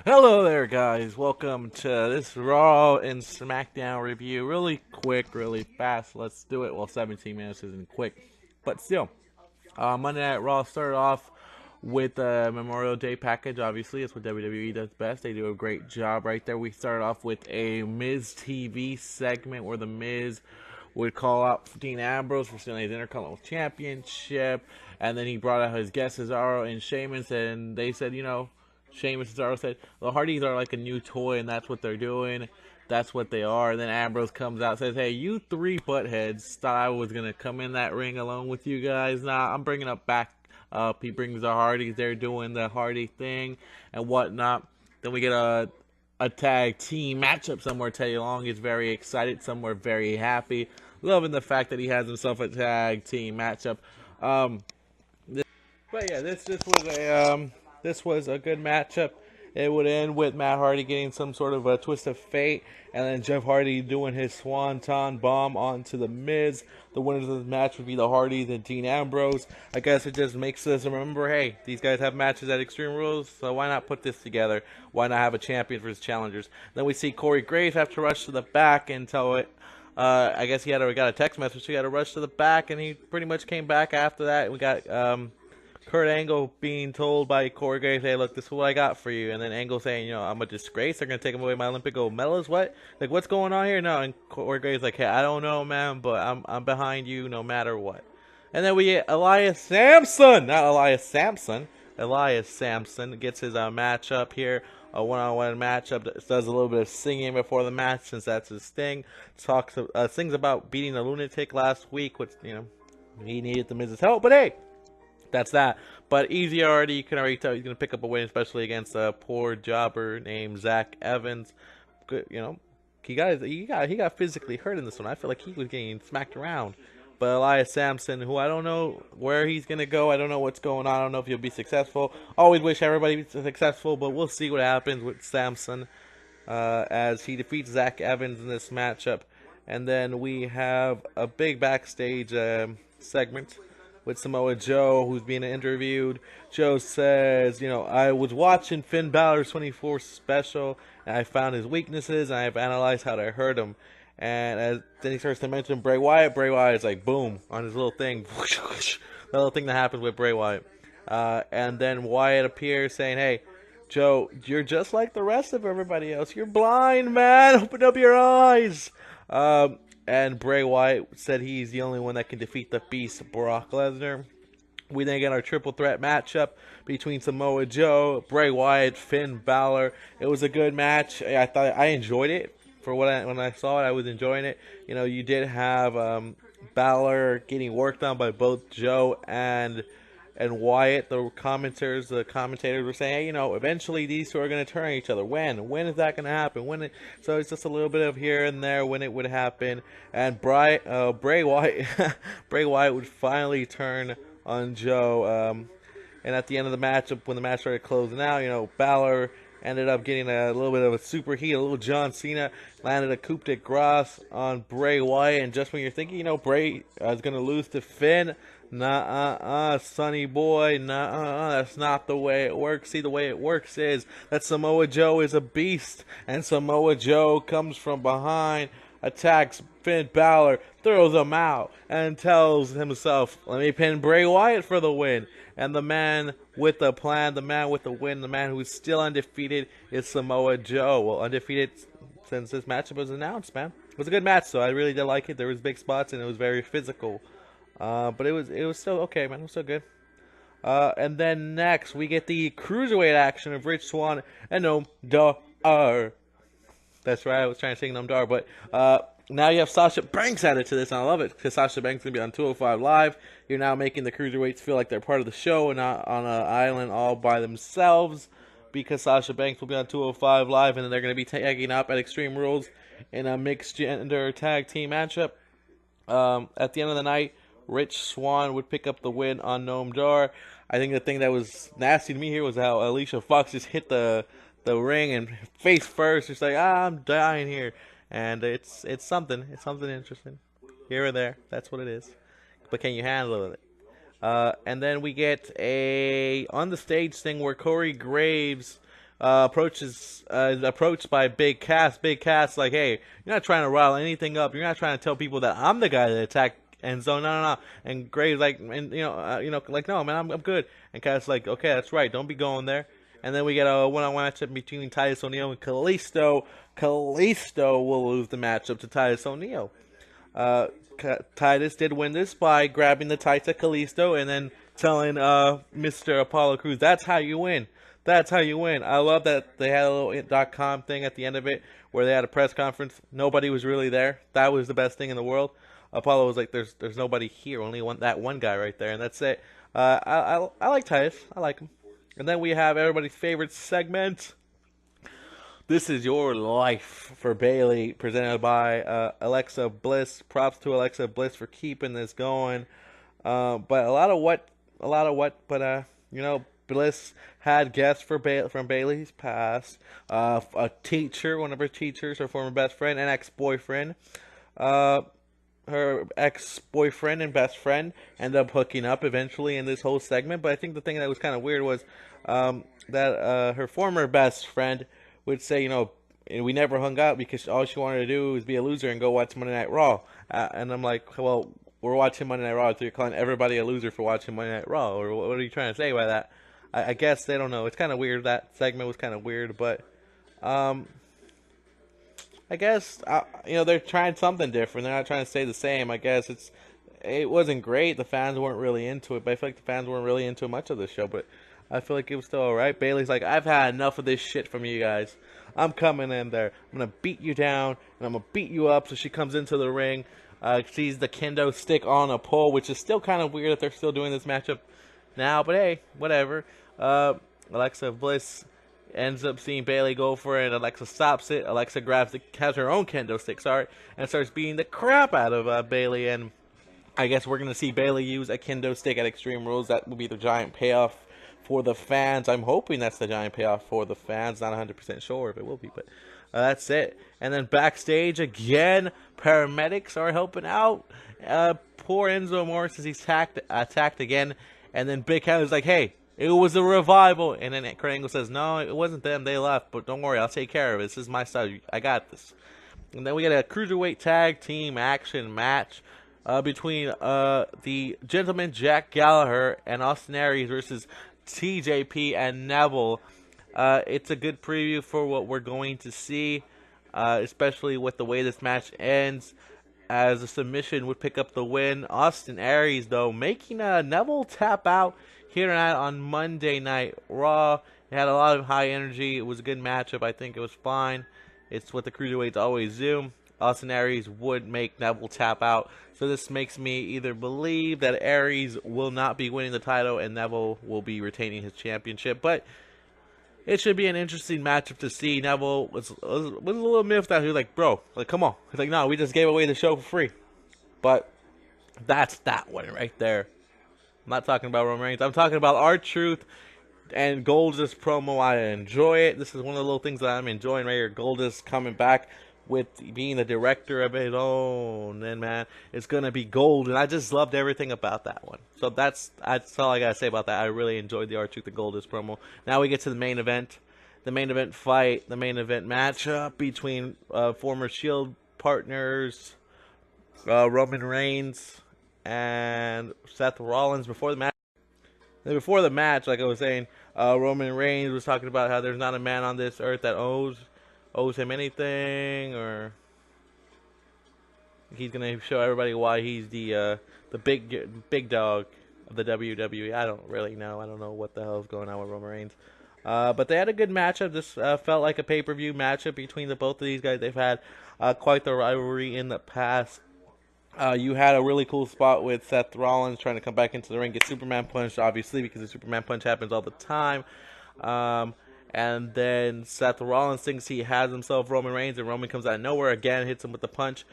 Hello there, guys. Welcome to this Raw and Smackdown review. Really quick, really fast. Let's do it. Well, 17 minutes isn't quick, but still. Monday Night Raw started off with a Memorial Day package. Obviously, it's what WWE does best. They do a great job right there. We started off with a Miz TV segment where the Miz would call out Dean Ambrose for stealing his Intercontinental Championship, and then he brought out his guests Cesaro and Sheamus, and they said, Sheamus and Cesaro said the Hardys are like a new toy, and that's what they're doing. That's what they are. And then Ambrose comes out and says, "Hey, you three buttheads thought I was gonna come in that ring alone with you guys. Nah, I'm bringing up back up." He brings the Hardys. They're doing the Hardy thing and whatnot. Then we get a tag team matchup. Somewhere Teddy Long is very excited. Somewhere very happy, loving the fact that he has himself a tag team matchup. But yeah, this was a good matchup. It would end with Matt Hardy getting some sort of a twist of fate, and then Jeff Hardy doing his swanton bomb onto the Miz. The winners of the match would be the Hardys and Dean Ambrose. I guess it just makes us remember, hey, these guys have matches at Extreme Rules, so why not put this together? Why not have a champion for his challengers? Then we see Corey Graves have to rush to the back and tell it. I guess he got a text message, so he had to rush to the back, and he pretty much came back after that. We got Kurt Angle being told by Corey Graves, "Hey, look, this is what I got for you," and then Angle saying, "I'm a disgrace. They're gonna take away my Olympic gold medals. What? Like, what's going on here?" No, and Corey Graves like, "Hey, I don't know, man, but I'm behind you no matter what." And then we get Elias Sampson, not Elias Sampson. Elias Sampson gets his matchup here, a one-on-one matchup. Does a little bit of singing before the match since that's his thing. Sings about beating the lunatic last week, which he needed the Miz's help, but hey. That's that. But easy already. You can already tell he's going to pick up a win, especially against a poor jobber named Zach Evans. Good, he got physically hurt in this one. I feel like he was getting smacked around. But Elias Sampson, who I don't know where he's going to go. I don't know what's going on. I don't know if he'll be successful. Always wish everybody was successful, but we'll see what happens with Sampson as he defeats Zach Evans in this matchup. And then we have a big backstage segment with Samoa Joe, who's being interviewed. Joe says, I was watching Finn Balor's 24 special, and I found his weaknesses, and I've analyzed how to hurt him. And then he starts to mention Bray Wyatt. Bray Wyatt is like, boom, on his little thing. The little thing that happens with Bray Wyatt. And then Wyatt appears saying, "Hey, Joe, you're just like the rest of everybody else. You're blind, man. Open up your eyes." And Bray Wyatt said he's the only one that can defeat the Beast, Brock Lesnar. We then get our triple threat matchup between Samoa Joe, Bray Wyatt, Finn Balor. It was a good match. I enjoyed it. When I saw it, I was enjoying it. You did have Balor getting worked on by both Joe and Wyatt. The commentators were saying, hey, eventually these two are going to turn on each other. When is that going to happen? So it's just a little bit of here and there when it would happen. And Bray Wyatt, Bray Wyatt would finally turn on Joe. And at the end of the matchup, when the match started closing out, Balor ended up getting a little bit of a superheat, a little John Cena, landed a coup de grace on Bray Wyatt. And just when you're thinking, Bray is going to lose to Finn, sonny boy, that's not the way it works. See, the way it works is that Samoa Joe is a beast, and Samoa Joe comes from behind, attacks Finn Balor, throws him out, and tells himself, "Let me pin Bray Wyatt for the win." And the man with the plan, the man with the win, the man who's still undefeated is Samoa Joe. Well, undefeated since this matchup was announced, man. It was a good match, so I really did like it. There was big spots, and it was very physical. But it was still okay, man. It was still good. And then next, we get the Cruiserweight action of Rich Swan and Noam Dar. That's right, I was trying to sing Noam Dar, but now you have Sasha Banks added to this, and I love it, because Sasha Banks is going to be on 205 Live. You're now making the Cruiserweights feel like they're part of the show and not on an island all by themselves, because Sasha Banks will be on 205 Live, and then they're going to be tagging up at Extreme Rules in a mixed gender tag team matchup. At the end of the night, Rich Swan would pick up the win on Noam Dar. I think the thing that was nasty to me here was how Alicia Fox just hit the ring and face first. Just like, I'm dying here. And it's something. It's something interesting. Here or there. That's what it is. But can you handle it? And then we get a on the stage thing where Corey Graves is approached by Big Cass. Big Cass like, hey, you're not trying to rile anything up. You're not trying to tell people that I'm the guy that attacked Enzo. No. And Gray's like, and like, no, man, I'm good. And Cass like, okay, that's right. Don't be going there. And then we get a one-on-one matchup between Titus ONeil and Callisto. Callisto will lose the matchup to Titus ONeil. Titus did win this by grabbing the tights of Callisto and then telling Mr. Apollo Crews, that's how you win. That's how you win. I love that they had a little .com thing at the end of it where they had a press conference. Nobody was really there. That was the best thing in the world. Apollo was like, there's nobody here. Only that one guy right there, and that's it. I like Titus. I like him. And then we have everybody's favorite segment. This is Your Life for Bayley, presented by Alexa Bliss. Props to Alexa Bliss for keeping this going. But a lot of what. But Bliss had guests from Bayley's past. A teacher, one of her teachers, her former best friend and ex-boyfriend. Her ex-boyfriend and best friend ended up hooking up eventually in this whole segment. But I think the thing that was kind of weird was that her former best friend would say, we never hung out because all she wanted to do was be a loser and go watch Monday Night Raw. And I'm like, well, we're watching Monday Night Raw, so you're calling everybody a loser for watching Monday Night Raw? Or what are you trying to say by that? I guess they don't know. It's kind of weird. That segment was kind of weird, but I guess they're trying something different. They're not trying to stay the same. I guess it wasn't great. The fans weren't really into it, but I feel like the fans weren't really into much of the show. But I feel like it was still alright. Bayley's like, I've had enough of this shit from you guys. I'm coming in there. I'm gonna beat you down and I'm gonna beat you up. So she comes into the ring, sees the kendo stick on a pole, which is still kind of weird that they're still doing this matchup now. But hey, whatever. Alexa Bliss ends up seeing Bayley go for it. Alexa stops it. Alexa has her own kendo stick, and starts beating the crap out of Bayley. And I guess we're going to see Bayley use a kendo stick at Extreme Rules. That will be the giant payoff for the fans. I'm hoping that's the giant payoff for the fans. Not 100% sure if it will be, but that's it. And then backstage again, paramedics are helping out. Poor Enzo Morris as he's attacked again. And then Big Cat is like, hey, it was a revival. And then Kurt Angle says, no, it wasn't them. They left. But don't worry, I'll take care of it. This is my style. I got this. And then we get a cruiserweight tag team action match between the gentleman Jack Gallagher and Austin Aries versus TJP and Neville. It's a good preview for what we're going to see, especially with the way this match ends, as a submission would pick up the win. Austin Aries, though, making Neville tap out here tonight on Monday Night Raw. It had a lot of high energy. It was a good matchup. I think it was fine. It's what the cruiserweights always do. Austin Aries would make Neville tap out. So this makes me either believe that Aries will not be winning the title and Neville will be retaining his championship. But it should be an interesting matchup to see. Neville was a little miffed out. He was like, bro, come on. He's like, no, we just gave away the show for free. But that's that one right there. I'm not talking about Roman Reigns. I'm talking about R-Truth and Goldust promo. I enjoy it. This is one of the little things that I'm enjoying right here. Goldust coming back with being the director of it. Oh, and man, it's going to be gold. And I just loved everything about that one. So that's all I got to say about that. I really enjoyed the R-Truth and Goldust promo. Now we get to the main event. The main event fight. The main event matchup between former Shield partners Roman Reigns and Seth Rollins. Before the match, like I was saying, Roman Reigns was talking about how there's not a man on this earth that owes him anything, or he's gonna show everybody why he's the big dog of the WWE. I don't really know. I don't know what the hell is going on with Roman Reigns. But they had a good matchup. This felt like a pay-per-view matchup between both of these guys. They've had quite the rivalry in the past. You had a really cool spot with Seth Rollins trying to come back into the ring, get Superman punched, obviously, because the Superman punch happens all the time. And then Seth Rollins thinks he has himself Roman Reigns, and Roman comes out of nowhere again, hits him with the punch.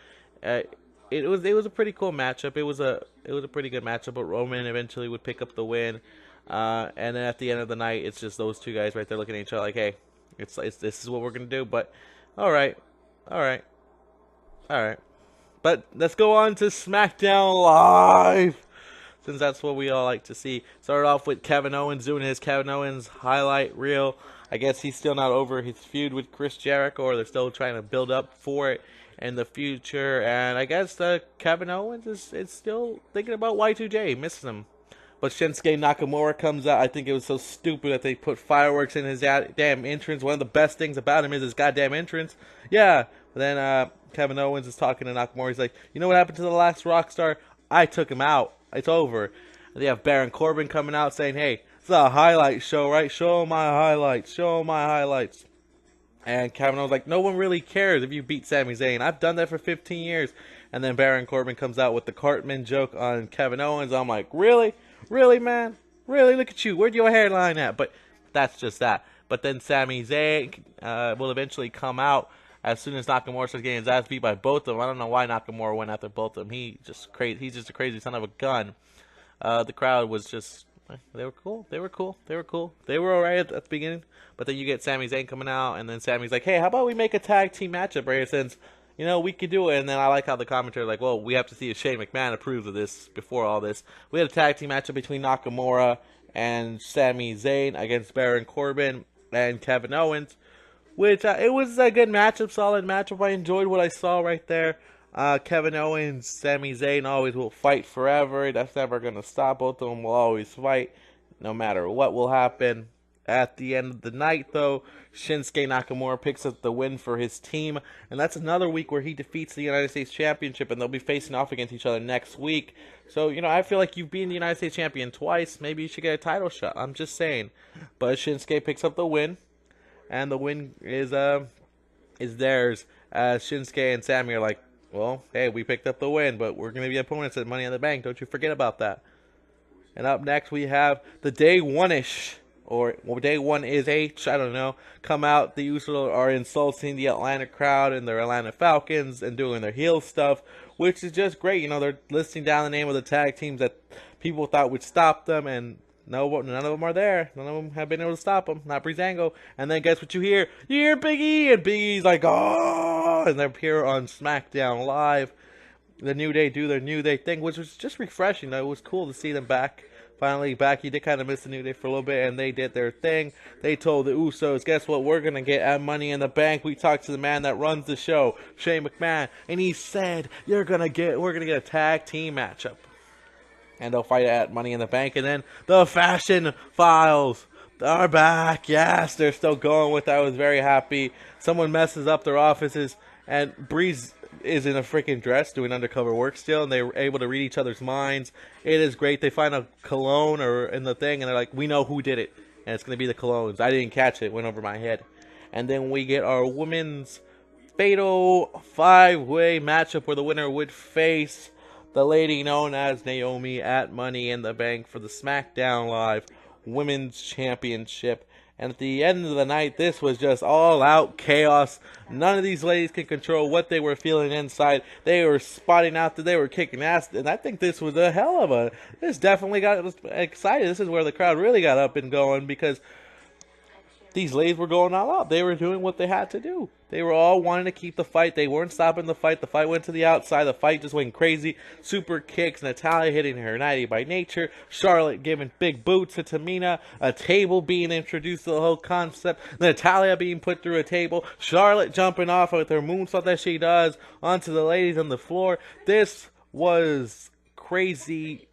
It was a pretty cool matchup. It was a pretty good matchup, but Roman eventually would pick up the win. And then at the end of the night, it's just those two guys right there looking at each other like, hey, it's this is what we're gonna do. But all right. But let's go on to Smackdown Live, since that's what we all like to see. Started off with Kevin Owens doing his Kevin Owens highlight reel. I guess he's still not over his feud with Chris Jericho, or they're still trying to build up for it in the future. And I guess Kevin Owens is still thinking about Y2J, missing him. But Shinsuke Nakamura comes out. I think it was so stupid that they put fireworks in his damn entrance. One of the best things about him is his goddamn entrance. Yeah. But then Kevin Owens is talking to Nakamura. He's like, you know what happened to the last rock star? I took him out. It's over. And they have Baron Corbin coming out saying, hey, it's a highlight show, right? Show my highlights. Show my highlights. And Kevin Owens like, no one really cares if you beat Sami Zayn. I've done that for 15 years. And then Baron Corbin comes out with the Cartman joke on Kevin Owens. I'm like, really? Really, man? Really? Look at you. Where'd your hairline at? But that's just that. But then Sami Zayn will eventually come out as soon as Nakamura starts getting his ass beat by both of them. I don't know why Nakamura went after both of them. He's just a crazy son of a gun. The crowd was just, they were cool. They were cool. They were cool. They were alright at the beginning. But then you get Sami Zayn coming out, and then Sami's like, hey, how about we make a tag team matchup right here, since you know, we could do it. And then I like how the commentary like, well, we have to see if Shane McMahon approves of this before all this. We had a tag team matchup between Nakamura and Sami Zayn against Baron Corbin and Kevin Owens, which it was a good matchup, solid matchup. I enjoyed what I saw right there. Kevin Owens, Sami Zayn always will fight forever. That's never going to stop. Both of them will always fight, no matter what will happen. At the end of the night, though, Shinsuke Nakamura picks up the win for his team, and that's another week where he defeats the United States Championship, and they'll be facing off against each other next week. So, you know, I feel like you've been the United States Champion twice. Maybe you should get a title shot. I'm just saying. But Shinsuke picks up the win, and the win is theirs. Shinsuke and Sami are like, well, hey, we picked up the win, but we're going to be opponents at Money in the Bank. Don't you forget about that. And up next, we have the Day One-ish. Or well, Day One is H, I don't know, come out. The Usos are insulting the Atlanta crowd and their Atlanta Falcons and doing their heel stuff, which is just great. You know, they're listing down the name of the tag teams that people thought would stop them, and no, none of them are there. None of them have been able to stop them. Not Breezeango. And then guess what you hear? You hear Big E, and Big E's like, oh, and they're here on Smackdown Live. The New Day do their New Day thing, which was just refreshing. Though. It was cool to see them back. Finally back. You did kind of miss the New Day for a little bit, and they did their thing. They told the Usos, guess what, we're going to get at Money in the Bank. We talked to the man that runs the show, Shane McMahon, and he said, we're going to get a tag team matchup. And they'll fight at Money in the Bank. And then the Fashion Files are back. Yes, they're still going with that. I was very happy. Someone messes up their offices, and Breeze is in a freaking dress doing undercover work still, and they were able to read each other's minds. It is great. They find a cologne or in the thing, and they're like, we know who did it, and it's going to be the colognes. I didn't catch it. It went over my head. And then we get our women's fatal 5-way matchup where the winner would face the lady known as Naomi at Money in the Bank for the Smackdown Live Women's Championship. And at the end of the night, this was just all-out chaos. None of these ladies could control what they were feeling inside. They were spotting out that they were kicking ass. And I think this was a hell of a... This definitely got us excited. This is where the crowd really got up and going, because these ladies were going all out. They were doing what they had to do. They were all wanting to keep the fight. They weren't stopping the fight. The fight went to the outside. The fight just went crazy. Super kicks. Natalya hitting her 90 by nature. Charlotte giving big boots to Tamina. A table being introduced to the whole concept. Natalya being put through a table. Charlotte jumping off with her moonsault that she does onto the ladies on the floor. This was crazy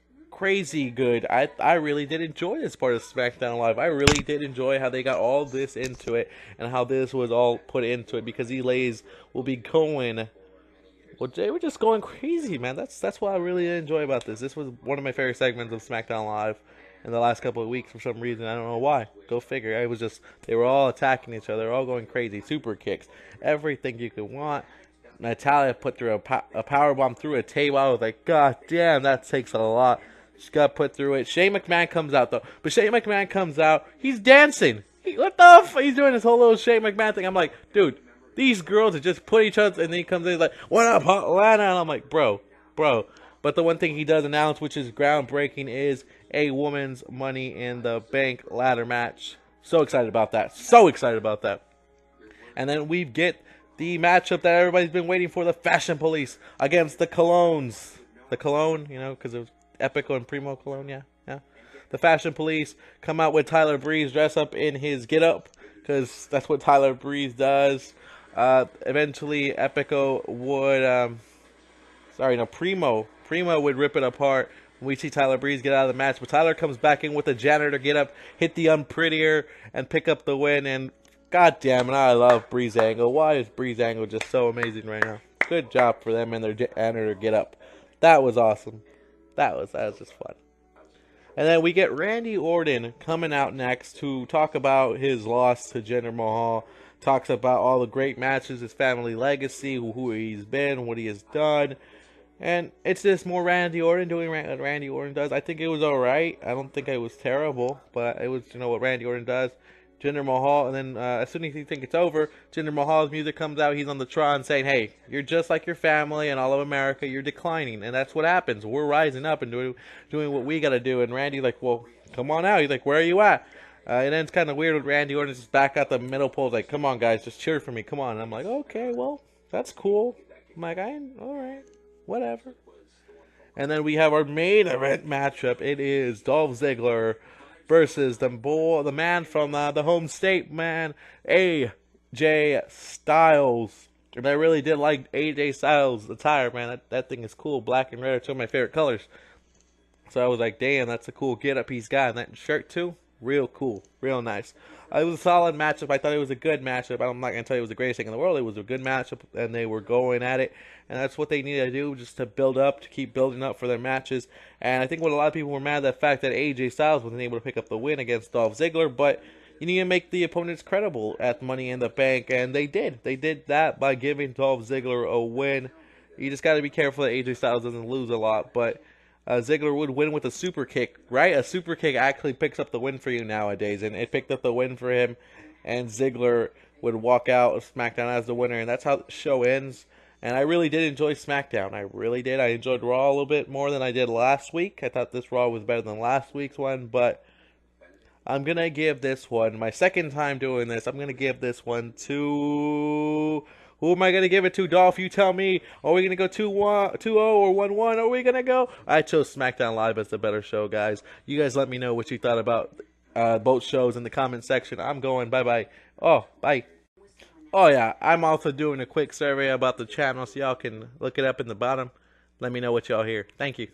good. I really did enjoy this part of SmackDown Live. I really did enjoy how they got all this into it and how this was all put into it, because these ladies will be going, well, they were just going crazy, man. That's what I really enjoy about this. This was one of my favorite segments of SmackDown Live in the last couple of weeks for some reason. I don't know why. Go figure. It was just, they were all attacking each other, all going crazy. Super kicks, everything you could want. Natalya put through a powerbomb through a table. I was like, God damn, that takes a lot. She got put through it. Shane McMahon comes out, though. But Shane McMahon comes out. He's dancing. What the f? He's doing this whole little Shane McMahon thing. I'm like, dude, these girls are just put each other. And then he comes in like, what up, Atlanta? And I'm like, bro. But the one thing he does announce, which is groundbreaking, is a women's Money in the Bank ladder match. So excited about that. And then we get the matchup that everybody's been waiting for, the Fashion Police against the Colognes. The Cologne, you know, because it was Epico and Primo Cologne, yeah. The Fashion Police come out with Tyler Breeze dressed up in his get-up, because that's what Tyler Breeze does. Eventually, Epico would, Primo would rip it apart. We see Tyler Breeze get out of the match, but Tyler comes back in with a janitor get up, hit the unprettier, and pick up the win. And god damn it, I love Breezeango. Why is Breezeango just so amazing right now? Good job for them and their janitor get up. That was awesome. That was just fun. And then we get Randy Orton coming out next to talk about his loss to Jinder Mahal. Talks about all the great matches, his family legacy, who he's been, what he has done. And it's just more Randy Orton doing what Randy Orton does. I think it was alright. I don't think it was terrible, but it was, what Randy Orton does. Jinder Mahal, and then as soon as you think it's over, Jinder Mahal's music comes out. He's on the Tron saying, hey, you're just like your family and all of America. You're declining. And that's what happens. We're rising up and doing what we got to do. And Randy like, well, come on out. He's like, where are you at? And then it's kind of weird with Randy Orton just back out the middle pole. Like, come on, guys, just cheer for me. Come on. And I'm like, okay, well, that's cool. I'm like, all right, whatever. And then we have our main event matchup. It is Dolph Ziggler versus the man from the home state, man, AJ Styles. And I really did like AJ Styles' attire, man. That thing is cool. Black and red are two of my favorite colors. So I was like, damn, that's a cool get-up he's got. And that shirt, too, real cool. Real nice. It was a solid matchup. I thought it was a good matchup. I'm not going to tell you it was the greatest thing in the world. It was a good matchup, and they were going at it. And that's what they needed to do, just to build up, to keep building up for their matches. And I think what a lot of people were mad at the fact that AJ Styles wasn't able to pick up the win against Dolph Ziggler. But you need to make the opponents credible at Money in the Bank. And they did. They did that by giving Dolph Ziggler a win. You just got to be careful that AJ Styles doesn't lose a lot. But Ziggler would win with a super kick, right? A super kick actually picks up the win for you nowadays, and it picked up the win for him, and Ziggler would walk out of SmackDown as the winner, and that's how the show ends. And I really did enjoy SmackDown. I really did. I enjoyed Raw a little bit more than I did last week. I thought this Raw was better than last week's one, but I'm going to give this one, my second time doing this, I'm going to give this one to... Who am I going to give it to, Dolph? You tell me. Are we going to go 2-0 or 1-1? Are we going to go? I chose SmackDown Live as the better show, guys. You guys let me know what you thought about both shows in the comment section. I'm going. Bye-bye. Oh, bye. Oh, yeah. I'm also doing a quick survey about the channel, so y'all can look it up in the bottom. Let me know what y'all hear. Thank you.